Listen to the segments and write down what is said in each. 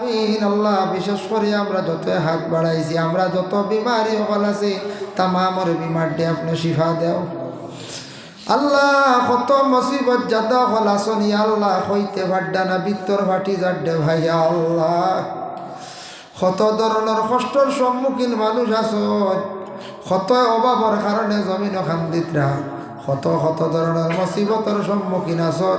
আলামিন আল্লাহ বিশেষ করে আমরা যত হাত বাড়াইছি আমরা যত বিমারি হল আছে তামামর বিমার দিয়ে আপনি শিফা দেও আল্লাহ কত মুসিবত জাদা হল আসনি আল্লাহ হইতে ভাড্ডা না বিত্তর ভাটি জাড্ডে ভাইয়া আল্লাহ কত ধরনের কষ্টর সম্মুখীন মানুষ আছো কত অভাবর কারণে জমিন খান্দিতরা কত ধরনের মুসিবতের সম্মুখীন আছো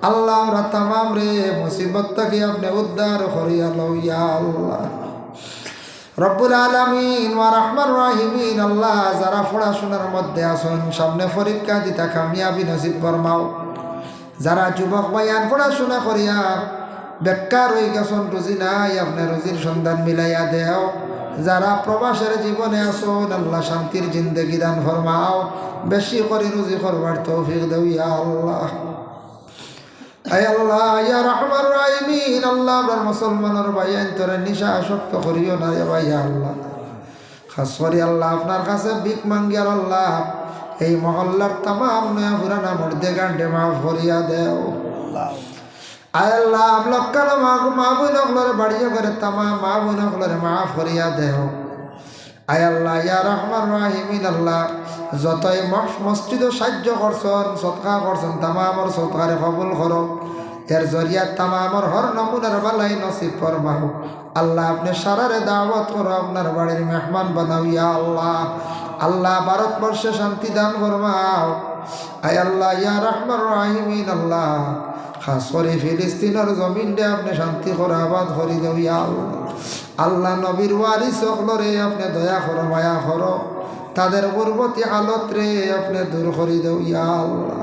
আল্লাহ আমরা তামাম রে মুসিবত থেকে আপনি উদ্ধার করিয়া লইয়া আল্লাহ রব্বুল আলামিন ওয়া রাহমান রাহিমিন আল্লাহ যারা পড়াশোনার মধ্যে আছেন সামনে পরীক্ষা দিতা কামিয়াবি নসিব ফরমাও যারা যুবক ভাইয়ান পড়াশোনা করিয়া বেকার হয়ে গেছেন রুজি নাই আপনি রুজির সন্ধান মিলাইয়া দেও যারা প্রবাসের জীবনে আছেন আল্লাহ শান্তির জিন্দেগি দান ফরমাও বেশি করে রুজি করবার তৌফিক দেও ইয়া আল্লাহ আয় আল্লাহ ইয়া রাহমান রাহিমিন আল্লাহ আমরা মুসলমানের ভাইয়ান তোরে নিশা আসক্ত করিও না রে ভাইয়া আল্লাহ খাস করে আল্লাহ আপনার কাছে ভিক মাঙ্গিয়ার আল্লাহ এই মহল্লার তামাম নয়া পুরানা মর্দে গান্ডে মাফ করিয়া দেও আয় আল্লাহ লক্কার মা বোন হকলের বাড়িয়ে করে তামাম মা বোন হকলের মাফ করিয়া দেও আয় আল্লাহ ইয়া রাহমান রাহিমিন আল্লাহ যতই মসজিদও সাহায্য করছেন সৎকা করছেন তামামর সৎকারে কবুল করো এর জরিয়া তামামর হর নমুনার বালাই নসিব ফরমাও আল্লাহ আপনি সারারে দাওয়াত করো আপনার বাড়ির মেহমান বানাও ইয়া আল্লাহ আল্লাহ ভারতবর্ষে শান্তি দান ফরমাও আয় আল্লাহ ইয়া রাহমান রাহিমিন আল্লাহ খাস করে ফিলিস্তিনের জমিন দিয়ে আপনি শান্তি করে আবাদ করি দেও ইয়া আল্লাহ আল্লাহ নবীর ওয়ারিস হকলরে আপনি দয়া করো মায়া করো তাদের পূর্বতী হালত রে আপনি দূর করি দেও ইয়া আল্লাহ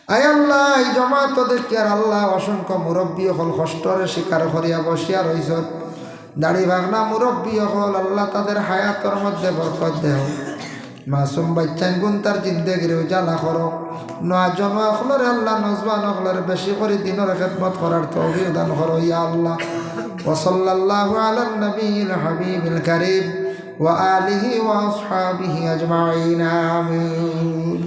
আয় আল্লাহ এই জমাত দেখি আর আল্লাহ অসংখ্য মুরব্বী হল কষ্টরে স্বীকার করিয়া বসিয়া রইছ দাড়ি ভাগনা মুরব্বী হল আল্লাহ তাদের হায়াতর মধ্যে বরকত দেও মাসুম বাচ্চান গুণ তার জিন্দেগির উজালা করো নয়া জমা হলরে আল্লাহ নজবান হলরে বেশি করে দিনের খেদমত করার তৌফিক দান করো ইয়া আল্লাহ وصلى الله على النبي الحبيب الكريم وآله وأصحابه أجمعين آمين